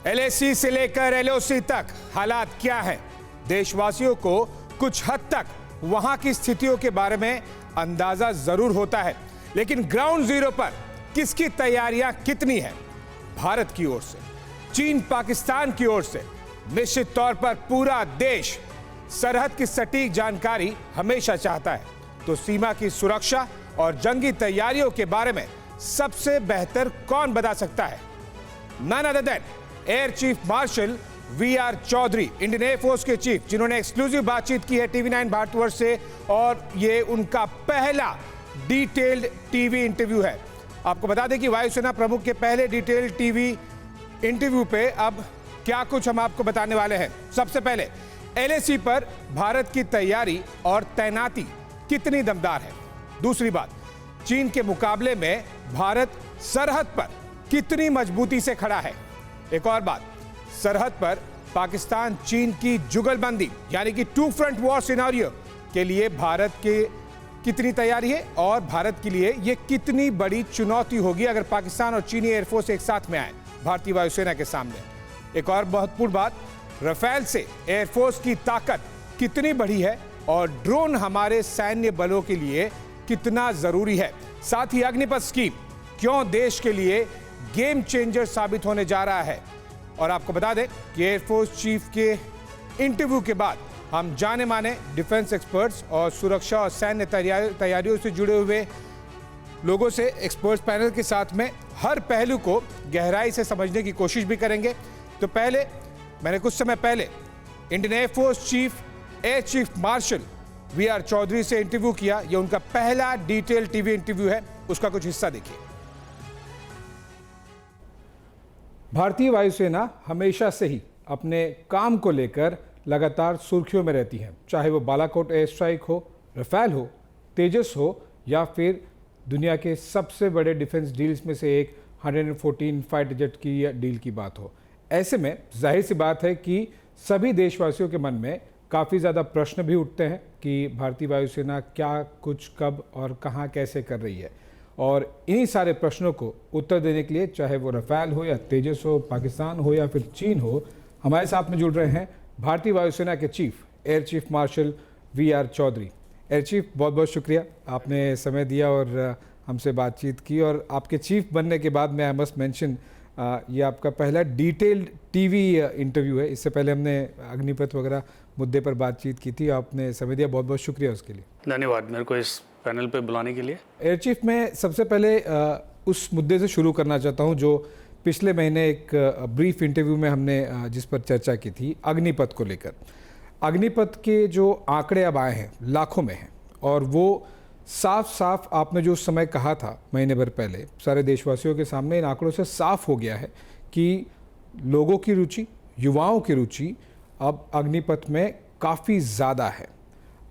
LAC से लेकर LOC तक हालात क्या है? देशवासियों को कुछ हद तक वहां की स्थितियों के बारे में अंदाजा जरूर होता है, लेकिन ग्राउंड जीरो पर किसकी तैयारियां कितनी है? भारत की ओर से, चीन पाकिस्तान की ओर से, निश्चित तौर पर पूरा देश सरहद की सटीक जानकारी हमेशा चाहता है। तो सीमा की सुरक्षा और जंगी तैयारियों के बारे में सबसे बेहतर कौन बता सकता है? None other than air chief marshal V R. Chaudhari, Indian air force के चीफ, जिन्होंने एक्सक्लूसिव बातचीत की है टीवी9 भारतवर्ष से, और ये उनका पहला डिटेल्ड टीवी इंटरव्यू है। आपको बता दें कि वायुसेना प्रमुख के पहले डिटेल्ड टीवी इंटरव्यू पे अब क्या कुछ हम आपको बताने वाले हैं। सबसे पहले एलएसी पर भारत की तैयारी और तैनाती कितनी दमदार है। दूसरी बात, चीन के मुकाबले में भारत सरहद पर कितनी मजबूती से खड़ा है। एक और बात, सरहद पर पाकिस्तान चीन की जुगलबंदी यानी कि टू फ्रंट वॉर सिनेरियो के लिए भारत के कितनी तैयारी है, और भारत के लिए यह कितनी बड़ी चुनौती होगी अगर पाकिस्तान और चीनी एयरफोर्स एक साथ में आए भारतीय वायुसेना के सामने। एक और महत्वपूर्ण बात, राफेल से एयरफोर्स की ताकत कितनी बढ़ी है और ड्रोन हमारे सैन्य बलों के लिए कितना जरूरी है। साथ ही अग्निपथ स्कीम क्यों देश के लिए गेम चेंजर साबित होने जा रहा है। और आपको बता दें कि एयरफोर्स चीफ के इंटरव्यू के बाद हम जाने माने डिफेंस एक्सपर्ट्स और सुरक्षा और सैन्य तैयारियों से जुड़े हुए लोगों से एक्सपर्ट्स पैनल के साथ में हर पहलू को गहराई से समझने की कोशिश भी करेंगे। तो पहले मैंने कुछ समय पहले Indian air force chief air chief marshal V R. Chaudhari से इंटरव्यू किया। यह उनका पहला डिटेल टीवी इंटरव्यू है, उसका कुछ हिस्सा देखिए। भारतीय वायुसेना हमेशा से ही अपने काम को लेकर लगातार सुर्खियों में रहती है, चाहे वो बालाकोट एयर स्ट्राइक हो, राफेल हो, तेजस हो, या फिर दुनिया के सबसे बड़े डिफेंस डील्स में से एक 114 फाइटर जेट की डील की बात हो। ऐसे में जाहिर सी बात है कि सभी देशवासियों के मन में काफ़ी ज़्यादा प्रश्न भी उठते हैं कि भारतीय वायुसेना क्या, कुछ, कब और कहाँ कैसे कर रही है। और इन्हीं सारे प्रश्नों को उत्तर देने के लिए, चाहे वो राफेल हो या तेजस हो, पाकिस्तान हो या फिर चीन हो, हमारे साथ में जुड़ रहे हैं भारतीय वायुसेना के chief air chief marshal V R. Chaudhari. Air chief, बहुत बहुत शुक्रिया, आपने समय दिया और हमसे बातचीत की। और आपके चीफ बनने के बाद में आई मस्ट मेंशन, ये आपका पहला डिटेल्ड टीवी इंटरव्यू है। इससे पहले हमने अग्निपथ वगैरह मुद्दे पर बातचीत की थी, आपने समय दिया, बहुत बहुत शुक्रिया उसके लिए। धन्यवाद मेरे को इस पैनल पे बुलाने के लिए। एयर चीफ, मैं सबसे पहले उस मुद्दे से शुरू करना चाहता हूं जो पिछले महीने एक ब्रीफ इंटरव्यू में हमने जिस पर चर्चा की थी, अग्निपथ को लेकर। अग्निपथ के जो आंकड़े अब आए हैं लाखों में हैं, और वो साफ साफ आपने जो उस समय कहा था महीने भर पहले सारे देशवासियों के सामने, इन आंकड़ों से साफ हो गया है कि लोगों की रुचि, युवाओं की रुचि अब अग्निपथ में काफ़ी ज़्यादा है।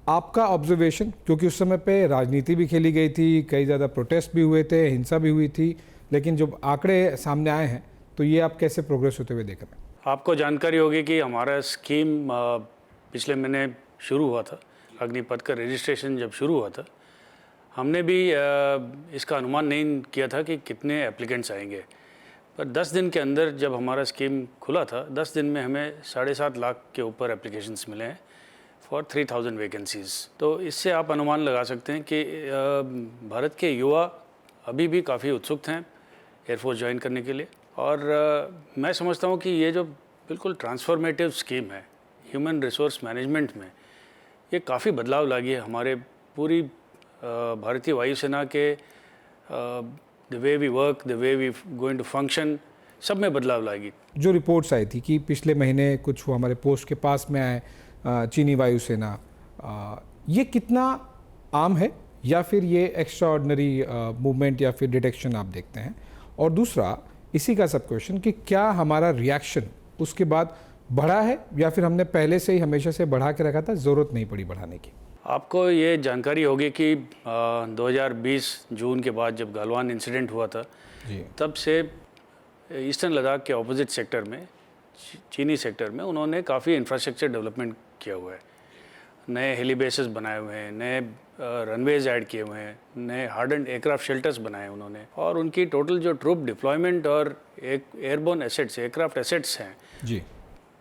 आपका ऑब्जर्वेशन, क्योंकि उस समय पे राजनीति भी खेली गई थी, कई ज़्यादा प्रोटेस्ट भी हुए थे, हिंसा भी हुई थी, लेकिन जब आंकड़े सामने आए हैं तो ये आप कैसे प्रोग्रेस होते हुए देख रहे हैं? आपको जानकारी होगी कि हमारा स्कीम पिछले महीने शुरू हुआ था। अग्निपथ का रजिस्ट्रेशन जब शुरू हुआ था, हमने भी इसका अनुमान नहीं किया था कि कितने एप्लीकेंट्स आएंगे, पर 10 दिन के अंदर जब हमारा स्कीम खुला था, 10 दिन में हमें 7.5 लाख के ऊपर एप्लीकेशंस मिले हैं फॉर 3000 वैकेंसीज़। तो इससे आप अनुमान लगा सकते हैं कि भारत के युवा अभी भी काफ़ी उत्सुक हैं एयरफोर्स ज्वाइन करने के लिए। और मैं समझता हूँ कि ये जो बिल्कुल ट्रांसफॉर्मेटिव स्कीम है ह्यूमन रिसोर्स मैनेजमेंट में, ये काफ़ी बदलाव लागी है हमारे पूरी भारतीय वायुसेना के the way we work, the way we going to function, सब में बदलाव लाएगी। जो रिपोर्ट्स आई थी कि पिछले महीने कुछ वो हमारे पोस्ट के पास में आए चीनी वायुसेना, ये कितना आम है या फिर ये एक्स्ट्रा ऑर्डिनरी मूवमेंट या फिर डिटेक्शन आप देखते हैं? और दूसरा इसी का सब क्वेश्चन कि क्या हमारा रिएक्शन उसके बाद बढ़ा है या फिर हमने पहले से ही हमेशा से बढ़ा के रखा था, ज़रूरत नहीं पड़ी बढ़ाने की? आपको ये जानकारी होगी कि 2020 जून के बाद जब गलवान इंसिडेंट हुआ था, तब से ईस्टर्न लद्दाख के ऑपोजिट सेक्टर में, चीनी सेक्टर में, उन्होंने काफ़ी इंफ्रास्ट्रक्चर डेवलपमेंट किया हुआ है। नए हेली बेसिस बनाए हुए हैं, नए रनवेज ऐड किए हुए हैं, नए हार्डन्ड एयरक्राफ्ट शेल्टर्स बनाए हैं उन्होंने, और उनकी टोटल जो ट्रूप डिप्लॉयमेंट और एक एयरबोर्न एसेट्स, एयरक्राफ्ट एसेट्स हैं जी,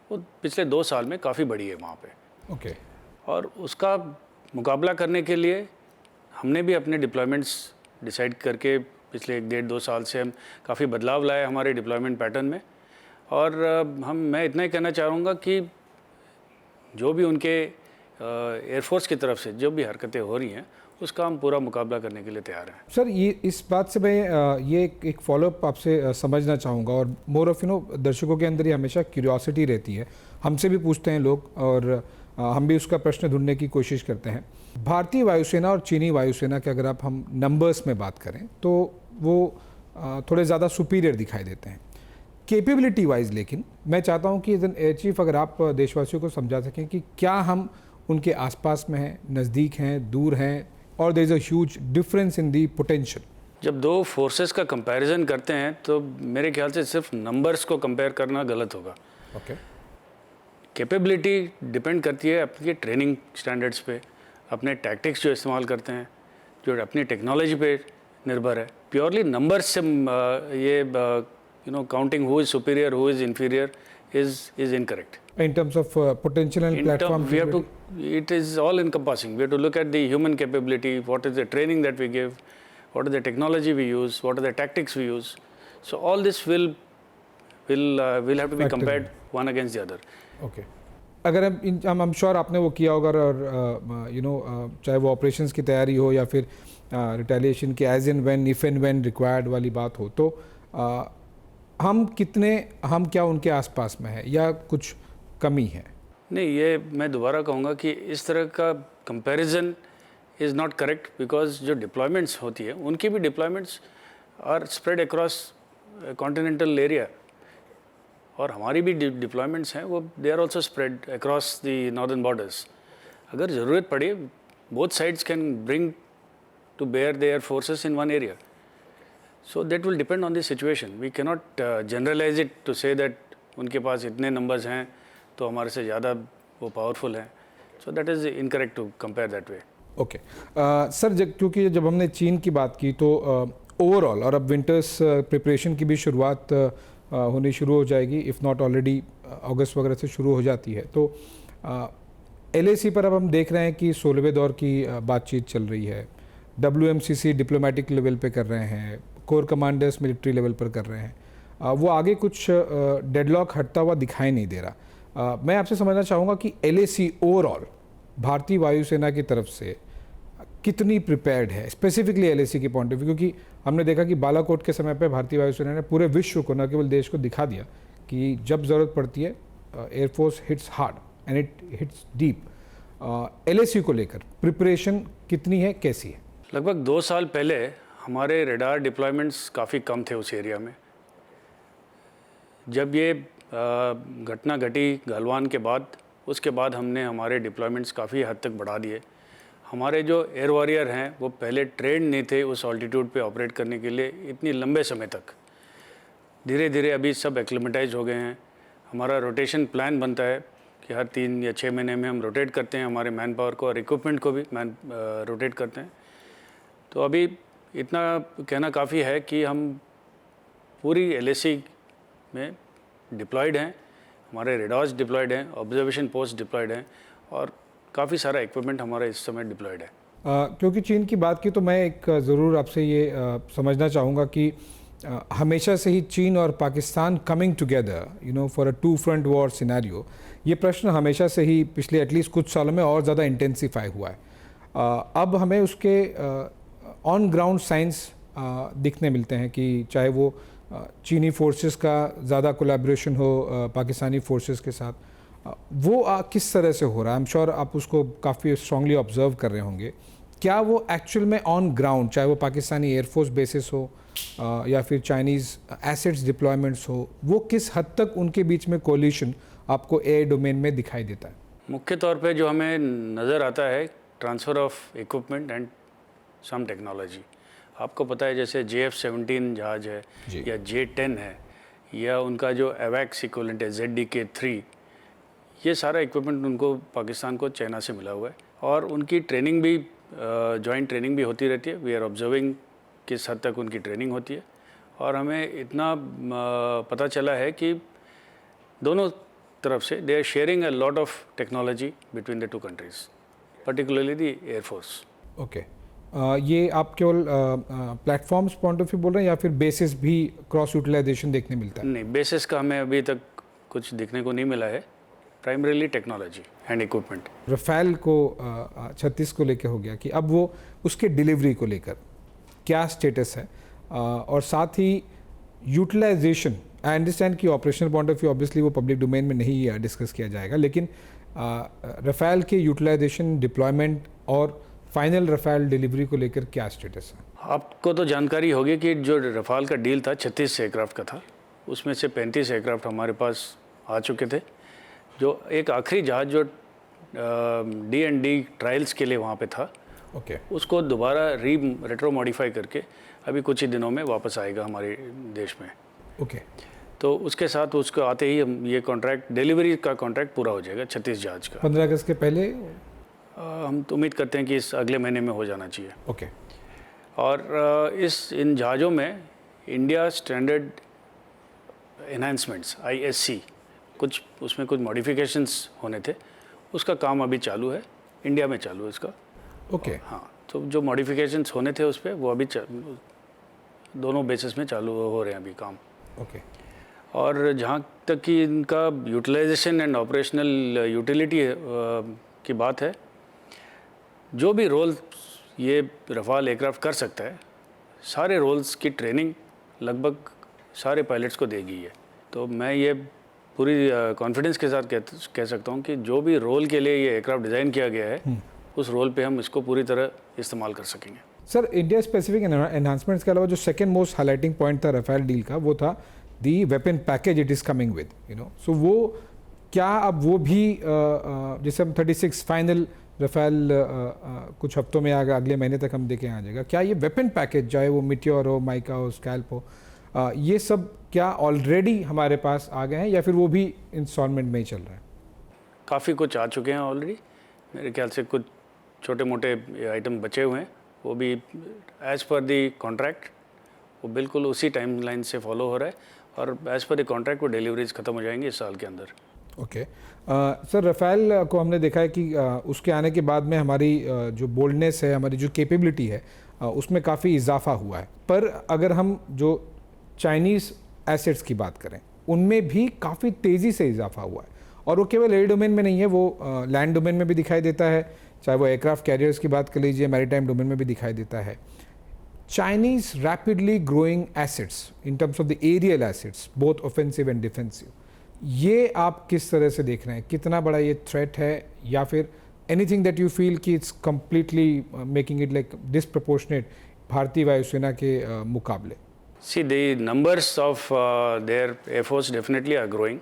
वो पिछले 2 साल में काफ़ी बढ़ी है वहाँ पे। ओके, और उसका मुकाबला करने के लिए हमने भी अपने डिप्लॉयमेंट्स डिसाइड करके पिछले 1-1.5-2 साल से हम काफ़ी बदलाव लाए हमारे डिप्लॉयमेंट पैटर्न में। और मैं इतना ही कहना चाहूँगा कि जो भी उनके एयरफोर्स की तरफ से जो भी हरकतें हो रही हैं उसका हम पूरा मुकाबला करने के लिए तैयार हैं। सर ये इस बात से मैं ये एक फॉलोअप आपसे समझना चाहूँगा, और मोर ऑफ दर्शकों के अंदर ये हमेशा क्यूरियोसिटी रहती है, हमसे भी पूछते हैं लोग, और हम भी उसका प्रश्न ढूंढने की कोशिश करते हैं। भारतीय वायुसेना और चीनी वायुसेना के अगर आप हम नंबर्स में बात करें तो वो थोड़े ज़्यादा सुपीरियर दिखाई देते हैं कैपेबिलिटी वाइज, लेकिन मैं चाहता हूं कि एज एन एयर चीफ अगर आप देशवासियों को समझा सकें कि क्या हम उनके आसपास में हैं, नज़दीक हैं, दूर हैं, और there is a huge difference in the potential. जब दो फोर्सेस का कंपैरिजन करते हैं तो मेरे ख्याल से सिर्फ नंबर्स को कंपेयर करना गलत होगा। ओके, कैपेबिलिटी डिपेंड करती है अपनी ट्रेनिंग स्टैंडर्ड्स पे, अपने टैक्टिक्स जो इस्तेमाल करते हैं, जो अपनी टेक्नोलॉजी पे निर्भर है। प्योरली नंबर्स से ये counting who is superior who is inferior is incorrect. in terms of potential and platform We have to, capability? it is all encompassing. We have to look at the human capability, what is the training that we give, what is the technology we use, what are the tactics we use. So all this will have to be compared one against the other. Okay, अगर हम I'm sure आपने वो किया होगा, और चाहे वो operations की तैयारी हो या फिर रिटेलिएशन की as and when, if and when required वाली बात हो, तो हम क्या उनके आसपास में है या कुछ कमी है? नहीं, ये मैं दोबारा कहूँगा कि इस तरह का comparison is not correct, because जो डिप्लॉयमेंट्स होती है उनकी भी deployments are spread across continental area, और हमारी भी डिप्लॉयमेंट्स हैं वो they are also spread across the northern borders. अगर ज़रूरत पड़े both sides can bring to bear their forces in one area, so that will depend on the situation. We cannot generalise it to say that उनके पास इतने numbers हैं तो हमारे से ज़्यादा वो पावरफुल हैं, so that is incorrect to compare that way. Okay sir, क्योंकि जब हमने चीन की बात की तो ओवरऑल, और अब विंटर्स प्रिपरेशन की भी शुरुआत होनी शुरू हो जाएगी, इफ़ नॉट ऑलरेडी अगस्त वगैरह से शुरू हो जाती है, तो LAC पर अब हम देख रहे हैं कि 16वें दौर की बातचीत चल रही है, WMCC डिप्लोमेटिक लेवल पे कर रहे हैं, कोर कमांडर्स मिलिट्री लेवल पर कर रहे हैं, वो आगे कुछ डेडलॉक हटता हुआ दिखाई नहीं दे रहा। मैं आपसे समझना चाहूँगा कि LAC ओवरऑल भारतीय वायुसेना की तरफ से कितनी प्रिपेयर्ड है, स्पेसिफिकली LAC की पॉइंट ऑफ व्यू, क्योंकि हमने देखा कि बालाकोट के समय पे भारतीय वायुसेना ने पूरे विश्व को, न केवल देश को, दिखा दिया कि जब ज़रूरत पड़ती है air force hits hard and it hits deep. LAC को लेकर प्रिपरेशन कितनी है, कैसी है? लगभग 2 साल पहले हमारे रेडार डिप्लॉयमेंट्स काफ़ी कम थे उस एरिया में। जब ये घटना घटी गलवान के बाद, उसके बाद हमने हमारे डिप्लॉयमेंट्स काफ़ी हद तक बढ़ा दिए। हमारे जो एयर वॉरियर हैं वो पहले ट्रेंड नहीं थे उस ऑल्टीट्यूड पे ऑपरेट करने के लिए इतनी लंबे समय तक। धीरे धीरे अभी सब एक्लिमेटाइज हो गए हैं। हमारा रोटेशन प्लान बनता है कि हर 3 या 6 महीने में हम रोटेट करते हैं हमारे मैन पावर को, और इक्विपमेंट को भी रोटेट करते हैं। तो अभी इतना कहना काफ़ी है कि हम पूरी LAC में डिप्लॉयड हैं, हमारे रेडार्स डिप्लॉयड हैं, ऑब्जर्वेशन पोस्ट डिप्लॉयड हैं, और काफ़ी सारा इक्विपमेंट हमारा इस समय डिप्लॉयड है। क्योंकि चीन की बात की तो मैं एक ज़रूर आपसे ये समझना चाहूँगा कि हमेशा से ही चीन और Pakistan coming together for a 2 front war scenario, ये प्रश्न हमेशा से ही पिछले एटलीस्ट कुछ सालों में और ज़्यादा इंटेंसिफाई हुआ है। अब हमें उसके ऑन ग्राउंड साइंस दिखने मिलते हैं कि चाहे वो चीनी फोर्सेस का ज़्यादा कोलैबोरेशन हो पाकिस्तानी फोर्सेस के साथ, वो किस तरह से हो रहा है? आई एम श्योर आप उसको काफ़ी स्ट्रांगली ऑब्जर्व कर रहे होंगे। क्या वो एक्चुअल में ऑन ग्राउंड, चाहे वो पाकिस्तानी एयरफोर्स बेसिस हो या फिर चाइनीज़ एसेट्स डिप्लॉयमेंट्स हो, वो किस हद तक उनके बीच में कोलिशन आपको एयर डोमेन में दिखाई देता है? मुख्य तौर पे जो हमें नज़र आता है transfer of equipment and some technology. आपको पता है जैसे JF-17 जहाज़ है या J-10 है, या उनका जो एवैक्स इक्विवेलेंट है ZDK-3, ये सारा इक्विपमेंट उनको पाकिस्तान को चाइना से मिला हुआ है और उनकी ट्रेनिंग भी जॉइंट ट्रेनिंग भी होती रहती है। वी आर ऑब्जर्विंग किस हद तक उनकी ट्रेनिंग होती है और हमें इतना पता चला है कि दोनों तरफ से they are sharing a lot of technology between the two countries, particularly the air force. Okay, ये आप केवल प्लेटफॉर्म्स पॉइंट ऑफ व्यू बोल रहे हैं या फिर बेसिस भी क्रॉस यूटिलाइजेशन देखने मिलता है? नहीं, बेसिस का हमें अभी तक कुछ देखने को नहीं मिला है, primarily technology and equipment. Rafale को 36 को लेकर हो गया कि अब वो उसके डिलीवरी को लेकर क्या स्टेटस है, और साथ ही यूटिलाइजेशन, आई अंडरस्टैंड कि operational point of view obviously वो पब्लिक डोमेन में नहीं डिस्कस किया जाएगा, लेकिन रफेल के यूटिलाइजेशन, डिप्लॉयमेंट और फाइनल रफेल डिलीवरी को लेकर क्या स्टेटस है? आपको तो जानकारी होगी कि जो रफाल का डील था 36 एयरक्राफ्ट का था, उसमें से 35 एयरक्राफ्ट हमारे पास आ चुके थे। जो एक आखिरी जहाज़ जो D&D ट्रायल्स के लिए वहाँ पे था, ओके, उसको दोबारा रेट्रो मॉडिफाई करके अभी कुछ ही दिनों में वापस आएगा हमारे देश में। ओके, तो उसके साथ उसको आते ही हम ये कॉन्ट्रैक्ट, डिलीवरी का कॉन्ट्रैक्ट पूरा हो जाएगा 36 जहाज़ का। 15 अगस्त के पहले हम तो उम्मीद करते हैं कि इस अगले महीने में हो जाना चाहिए। ओके, और इन जहाज़ों में इंडिया स्टैंडर्ड एनहांसमेंट्स ISC, कुछ उसमें कुछ मॉडिफिकेशंस होने थे, उसका काम अभी चालू है, इंडिया में चालू है इसका। ओके, हाँ, तो जो मॉडिफिकेशंस होने थे उस पर वो अभी दोनों बेसिस में चालू हो रहे हैं अभी काम। ओके, और जहाँ तक कि इनका यूटिलाइजेशन एंड ऑपरेशनल यूटिलिटी की बात है, जो भी रोल ये रफाल एयरक्राफ्ट कर सकता है, सारे रोल्स की ट्रेनिंग लगभग सारे पायलट्स को दी गई है। तो मैं ये पूरी कॉन्फिडेंस के साथ कह सकता हूँ कि जो भी रोल के लिए ये एयरक्राफ्ट डिज़ाइन किया गया है, उस रोल पे हम इसको पूरी तरह इस्तेमाल कर सकेंगे। सर, इंडिया स्पेसिफिक एनहांसमेंट्स के अलावा जो सेकंड मोस्ट हाईलाइटिंग पॉइंट था रफेल डील का, वो था the weapon package it is coming with, so वो क्या अब वो भी जैसे हम 36 फाइनल रफेल कुछ हफ्तों में अगले महीने तक हम देखें आ जाएगा, क्या ये वेपन पैकेज, चाहे वो मिटियोर हो, माइका हो, स्कैल्प हो, ये सब क्या ऑलरेडी हमारे पास आ गए हैं या फिर वो भी इंस्टॉलमेंट में ही चल रहा है? काफ़ी कुछ आ चुके हैं ऑलरेडी, मेरे ख्याल से कुछ छोटे मोटे आइटम बचे हुए हैं, वो भी एज़ पर दी कॉन्ट्रैक्ट वो बिल्कुल उसी टाइमलाइन से फॉलो हो रहा है और एज़ पर द कॉन्ट्रैक्ट वो डिलीवरीज ख़त्म हो जाएंगी इस साल के अंदर। ओके, सर, रफेल को हमने देखा है कि उसके आने के बाद में हमारी जो बोल्डनेस है, हमारी जो कैपेबिलिटी है, उसमें काफ़ी इजाफा हुआ है। पर अगर हम जो चाइनीज़ एसेट्स की बात करें, उनमें भी काफ़ी तेज़ी से इजाफा हुआ है और वो केवल एयर डोमेन में नहीं है, वो लैंड डोमेन में भी दिखाई देता है, चाहे वो एयरक्राफ्ट कैरियर्स की बात कर लीजिए, मैरीटाइम डोमेन में भी दिखाई देता है। Chinese rapidly growing assets in terms of the aerial assets, both offensive and defensive, ये आप किस तरह से देख रहे हैं? कितना बड़ा ये थ्रेट है या फिर एनीथिंग दैट यू फील कि it's completely making it like disproportionate भारतीय वायुसेना के मुकाबले? See, the numbers of their air force definitely are growing.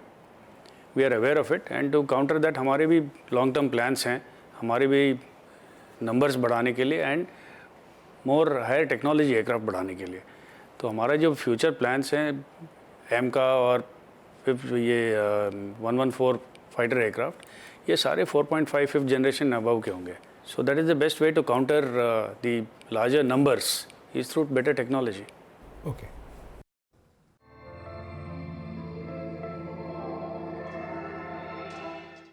We are aware of it, and to counter that, हमारे भी long term plans हैं, हमारे भी numbers बढ़ाने के लिए and more higher technology aircraft बढ़ाने के लिए। तो हमारा जो future plans हैं M का और ये 114 fighter aircraft, ये सारे 4.5 5th generation above के होंगे। So that is the best way to counter the larger numbers is through better technology. Okay,